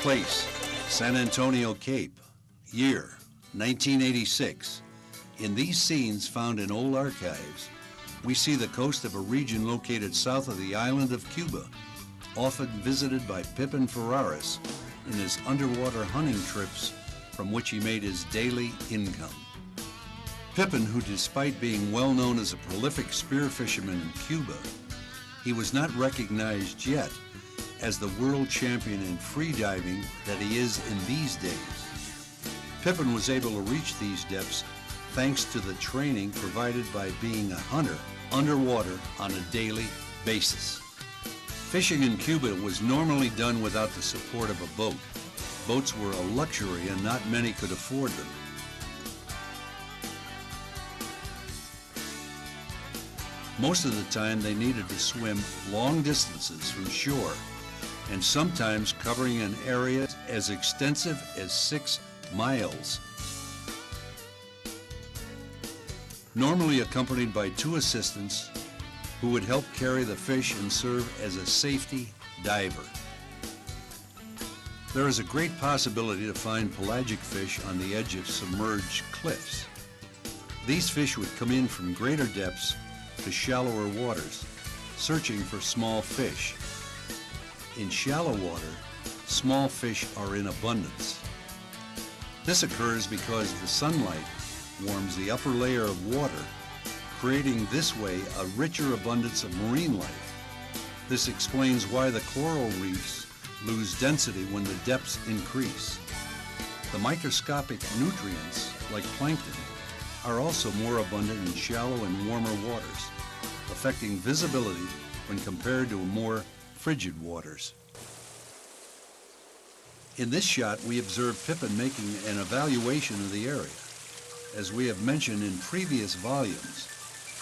Place, San Antonio Cape, year 1986. In these scenes found in old archives, we see the coast of a region located south of the island of Cuba, often visited by Pipin Ferreras in his underwater hunting trips from which he made his daily income. Pipin, who despite being well known as a prolific spear fisherman in Cuba, he was not recognized yet as the world champion in free diving that he is in these days. Pipin was able to reach these depths thanks to the training provided by being a hunter underwater on a daily basis. Fishing in Cuba was normally done without the support of a boat. Boats were a luxury and not many could afford them. Most of the time they needed to swim long distances from shore, and sometimes covering an area as extensive as 6 miles. Normally accompanied by 2 assistants who would help carry the fish and serve as a safety diver. There is a great possibility to find pelagic fish on the edge of submerged cliffs. These fish would come in from greater depths to shallower waters, searching for small fish. In shallow water, small fish are in abundance. This occurs because the sunlight warms the upper layer of water, creating this way a richer abundance of marine life. This explains why the coral reefs lose density when the depths increase. The microscopic nutrients, like plankton, are also more abundant in shallow and warmer waters, affecting visibility when compared to more frigid waters. In this shot, we observe Pipin making an evaluation of the area. As we have mentioned in previous volumes,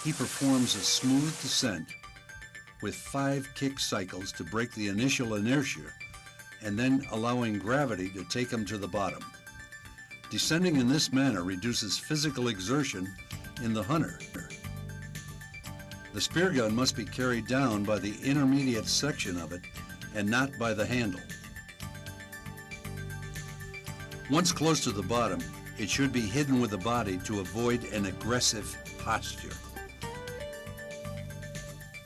he performs a smooth descent with 5 kick cycles to break the initial inertia and then allowing gravity to take him to the bottom. Descending in this manner reduces physical exertion in the hunter. The spear gun must be carried down by the intermediate section of it and not by the handle. Once close to the bottom, it should be hidden with the body to avoid an aggressive posture.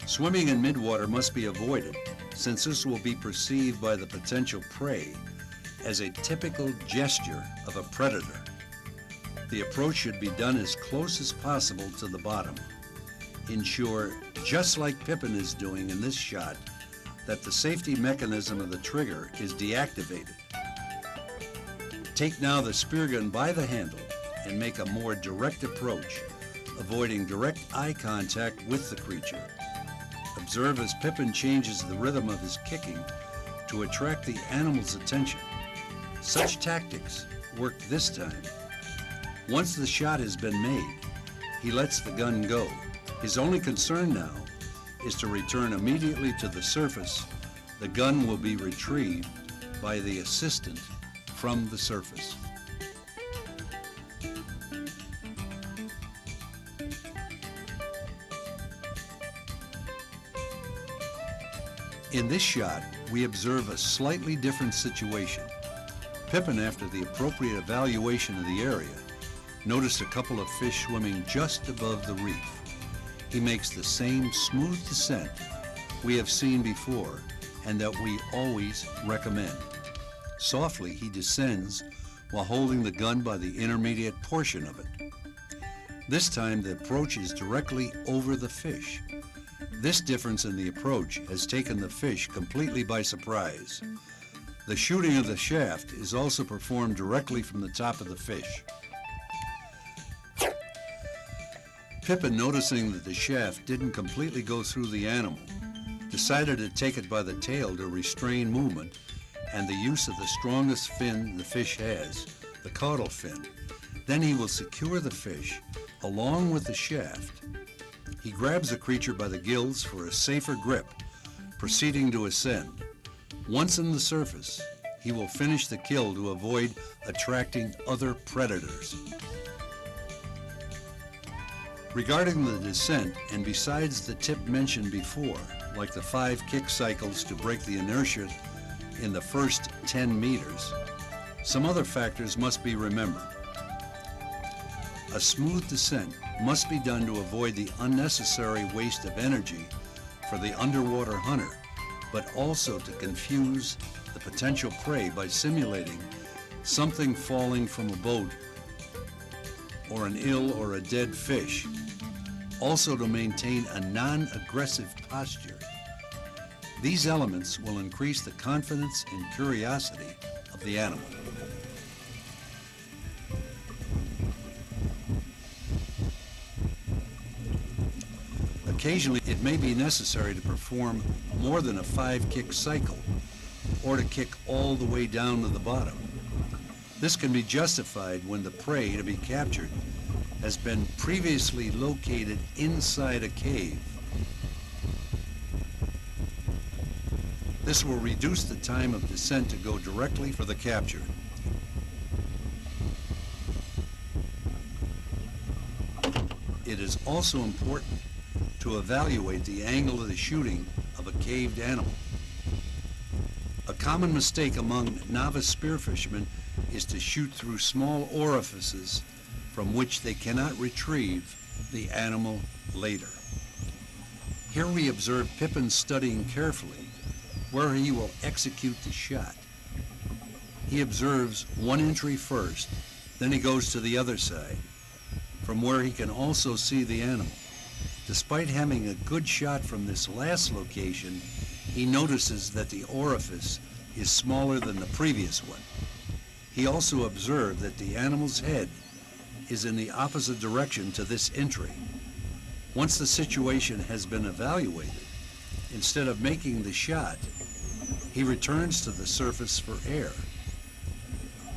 Swimming in midwater must be avoided, since this will be perceived by the potential prey as a typical gesture of a predator. The approach should be done as close as possible to the bottom. Ensure, just like Pipin is doing in this shot, that the safety mechanism of the trigger is deactivated. Take now the spear gun by the handle and make a more direct approach, avoiding direct eye contact with the creature. Observe as Pipin changes the rhythm of his kicking to attract the animal's attention. Such tactics work this time. Once the shot has been made, he lets the gun go. His only concern now is to return immediately to the surface. The gun will be retrieved by the assistant from the surface. In this shot, we observe a slightly different situation. Pipin, after the appropriate evaluation of the area, noticed a couple of fish swimming just above the reef. He makes the same smooth descent we have seen before and that we always recommend. Softly, he descends while holding the gun by the intermediate portion of it. This time, the approach is directly over the fish. This difference in the approach has taken the fish completely by surprise. The shooting of the shaft is also performed directly from the top of the fish. Pipin, noticing that the shaft didn't completely go through the animal, decided to take it by the tail to restrain movement and the use of the strongest fin the fish has, the caudal fin. Then he will secure the fish along with the shaft. He grabs the creature by the gills for a safer grip, proceeding to ascend. Once on the surface, he will finish the kill to avoid attracting other predators. Regarding the descent, and besides the tip mentioned before, like the 5 kick cycles to break the inertia in the first 10 meters, some other factors must be remembered. A smooth descent must be done to avoid the unnecessary waste of energy for the underwater hunter, but also to confuse the potential prey by simulating something falling from a boat or an ill or a dead fish. Also to maintain a non-aggressive posture. These elements will increase the confidence and curiosity of the animal. Occasionally, it may be necessary to perform more than a 5-kick cycle, or to kick all the way down to the bottom. This can be justified when the prey to be captured has been previously located inside a cave. This will reduce the time of descent to go directly for the capture. It is also important to evaluate the angle of the shooting of a caved animal. A common mistake among novice spearfishermen is to shoot through small orifices from which they cannot retrieve the animal later. Here we observe Pipin studying carefully where he will execute the shot. He observes one entry first, then he goes to the other side, from where he can also see the animal. Despite having a good shot from this last location, he notices that the orifice is smaller than the previous one. He also observed that the animal's head is in the opposite direction to this entry. Once the situation has been evaluated, instead of making the shot, he returns to the surface for air.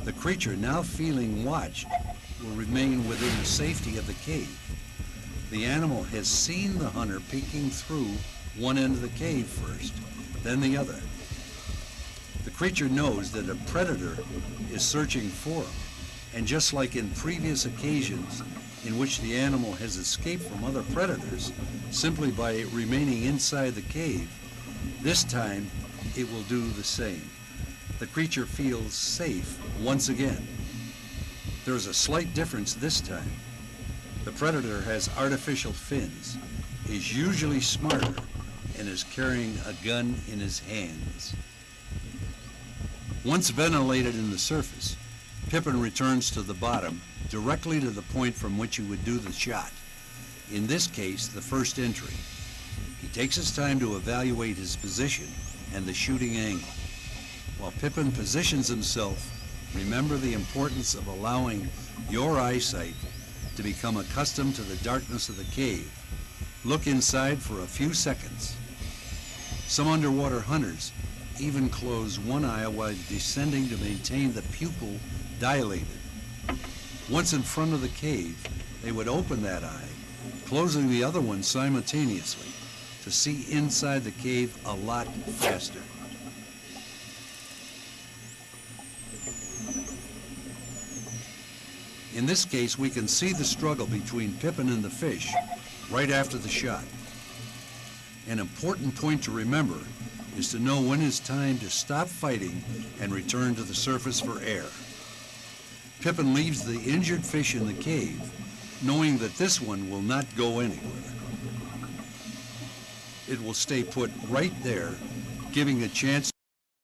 The creature, now feeling watched, will remain within the safety of the cave. The animal has seen the hunter peeking through one end of the cave first, then the other. The creature knows that a predator is searching for him, and just like in previous occasions in which the animal has escaped from other predators simply by remaining inside the cave, this time it will do the same. The creature feels safe once again. There is a slight difference this time. The predator has artificial fins, is usually smarter, and is carrying a gun in his hands. Once ventilated in the surface, Pipin returns to the bottom, directly to the point from which he would do the shot. In this case, the first entry. He takes his time to evaluate his position and the shooting angle. While Pipin positions himself, remember the importance of allowing your eyesight to become accustomed to the darkness of the cave. Look inside for a few seconds. Some underwater hunters even close one eye while descending to maintain the pupil dilated. Once in front of the cave, they would open that eye, closing the other one simultaneously to see inside the cave a lot faster. In this case, we can see the struggle between Pipin and the fish right after the shot. An important point to remember is to know when it's time to stop fighting and return to the surface for air. Pipin leaves the injured fish in the cave, knowing that this one will not go anywhere. It will stay put right there, giving a chance